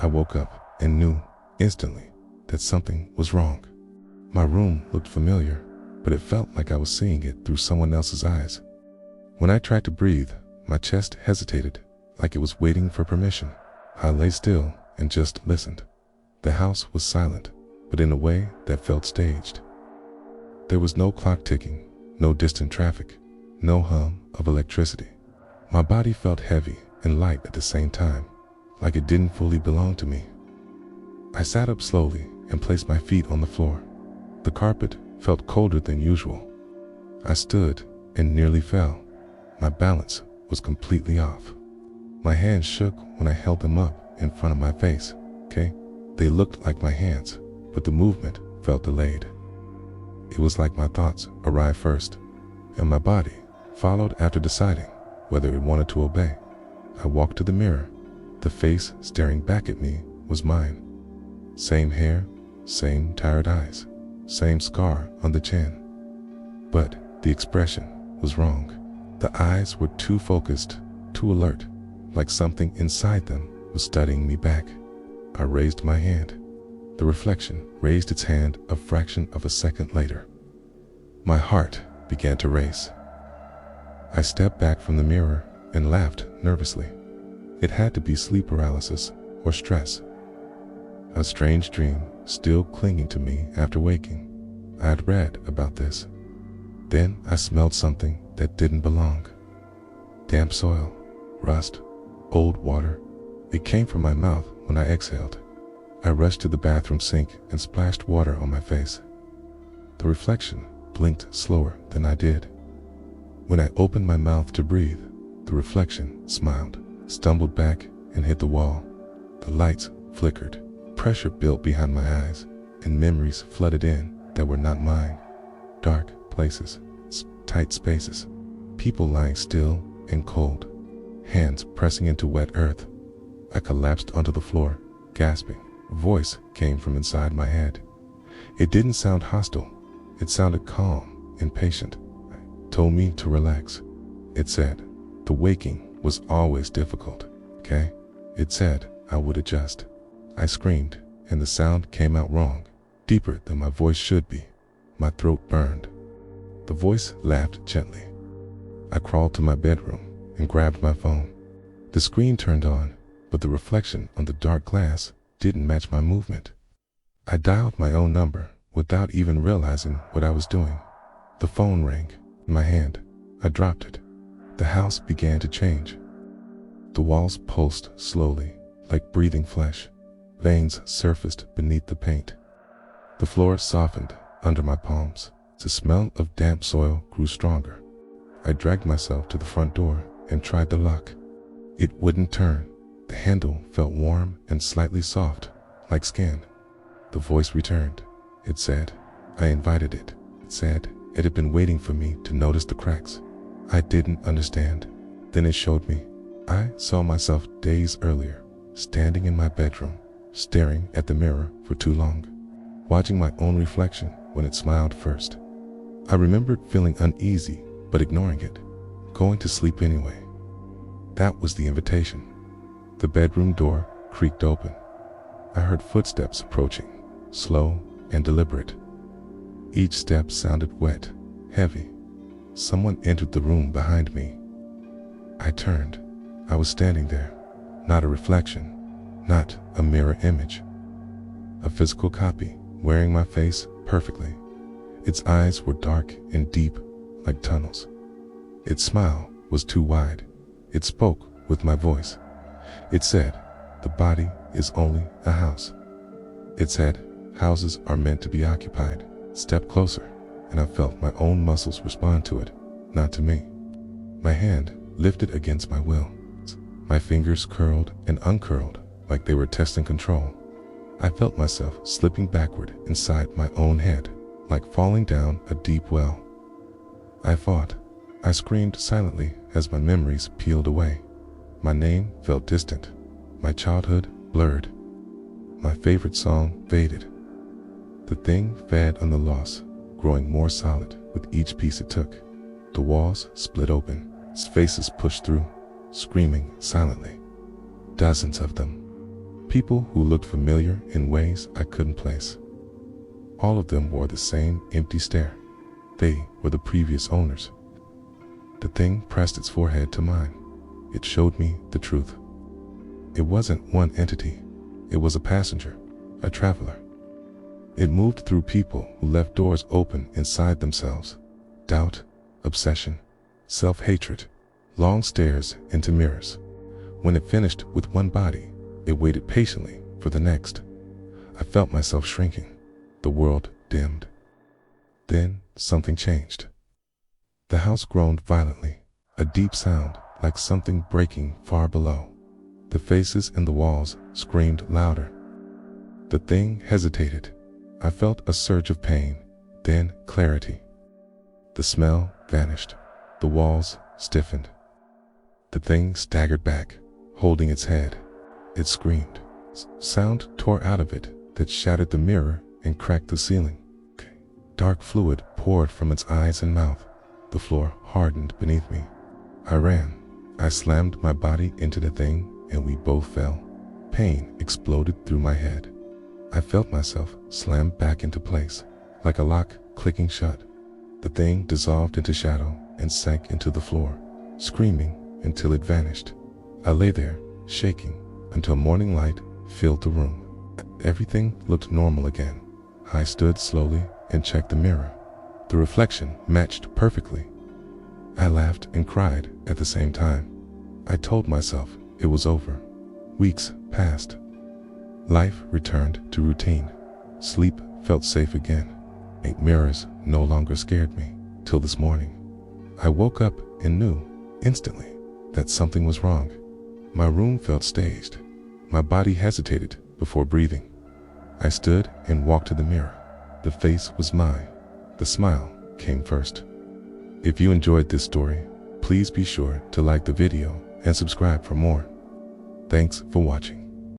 I woke up and knew instantly that something was wrong. My room looked familiar, but it felt like I was seeing it through someone else's eyes. When I tried to breathe, my chest hesitated, like it was waiting for permission. I lay still and just listened. The house was silent, but in a way that felt staged. There was no clock ticking, no distant traffic, no hum of electricity. My body felt heavy and light at the same time, like it didn't fully belong to me. I sat up slowly and placed my feet on the floor. The carpet felt colder than usual. I stood and nearly fell. My balance was completely off. My hands shook when I held them up in front of my face. They looked like my hands, but the movement felt delayed. It was like my thoughts arrived first, and my body followed after deciding whether it wanted to obey. I walked to the mirror. The face staring back at me was mine. Same hair, same tired eyes, same scar on the chin. But the expression was wrong. The eyes were too focused, too alert, like something inside them was studying me back. I raised my hand. The reflection raised its hand a fraction of a second later. My heart began to race. I stepped back from the mirror and laughed nervously. It had to be sleep paralysis or stress. A strange dream still clinging to me after waking. I had read about this. Then I smelled something that didn't belong. Damp soil, rust, old water. It came from my mouth when I exhaled. I rushed to the bathroom sink and splashed water on my face. The reflection blinked slower than I did. When I opened my mouth to breathe, the reflection smiled, stumbled back, and hit the wall. The lights flickered. Pressure built behind my eyes, and memories flooded in that were not mine. Dark places, tight spaces, people lying still and cold, hands pressing into wet earth. I collapsed onto the floor, gasping. A voice came from inside my head. It didn't sound hostile. It sounded calm and patient. It told me to relax. It said, the waking was always difficult, okay? It said I would adjust. I screamed, and the sound came out wrong, deeper than my voice should be. My throat burned. The voice laughed gently. I crawled to my bedroom and grabbed my phone. The screen turned on, but the reflection on the dark glass didn't match my movement. I dialed my own number without even realizing what I was doing. The phone rang in my hand. I dropped it. The house began to change. The walls pulsed slowly, like breathing flesh. Veins surfaced beneath the paint. The floor softened under my palms. The smell of damp soil grew stronger. I dragged myself to the front door and tried the lock. It wouldn't turn. The handle felt warm and slightly soft, like skin. The voice returned. It said, I invited it. It said it had been waiting for me to notice the cracks. I didn't understand. Then it showed me. I saw myself days earlier, standing in my bedroom, staring at the mirror for too long, watching my own reflection when it smiled first. I remembered feeling uneasy, but ignoring it, going to sleep anyway. That was the invitation. The bedroom door creaked open. I heard footsteps approaching, slow and deliberate. Each step sounded wet, heavy. Someone entered the room behind me. I turned. I was standing there, not a reflection, not a mirror image. A physical copy, wearing my face perfectly. Its eyes were dark and deep, like tunnels. Its smile was too wide. It spoke with my voice. It said, the body is only a house. It said, houses are meant to be occupied. Step closer, and I felt my own muscles respond to it, not to me. My hand lifted against my will. My fingers curled and uncurled like they were testing control. I felt myself slipping backward inside my own head, like falling down a deep well. I fought. I screamed silently as my memories peeled away. My name felt distant. My childhood blurred. My favorite song faded. The thing fed on the loss, growing more solid with each piece it took. The walls split open, its faces pushed through, screaming silently. Dozens of them. People who looked familiar in ways I couldn't place. All of them wore the same empty stare. They were the previous owners. The thing pressed its forehead to mine. It showed me the truth. It wasn't one entity. It was a passenger, a traveler. It moved through people who left doors open inside themselves. Doubt, obsession, self-hatred, long stares into mirrors. When it finished with one body, it waited patiently for the next. I felt myself shrinking. The world dimmed. Then something changed. The house groaned violently, a deep sound like something breaking far below. The faces in the walls screamed louder. The thing hesitated. I felt a surge of pain, then clarity. The smell vanished. The walls stiffened. The thing staggered back, holding its head. It screamed. Sound tore out of it that shattered the mirror and cracked the ceiling. Dark fluid poured from its eyes and mouth. The floor hardened beneath me. I ran. I slammed my body into the thing and we both fell. Pain exploded through my head. I felt myself slam back into place, like a lock clicking shut. The thing dissolved into shadow and sank into the floor, screaming until it vanished. I lay there, shaking, until morning light filled the room. Everything looked normal again. I stood slowly and checked the mirror. The reflection matched perfectly. I laughed and cried at the same time. I told myself it was over. Weeks passed. Life returned to routine. Sleep felt safe again. Mirrors no longer scared me, till this morning. I woke up and knew, instantly, that something was wrong. My room felt staged. My body hesitated before breathing. I stood and walked to the mirror. The face was mine. The smile came first. If you enjoyed this story, please be sure to like the video and subscribe for more. Thanks for watching.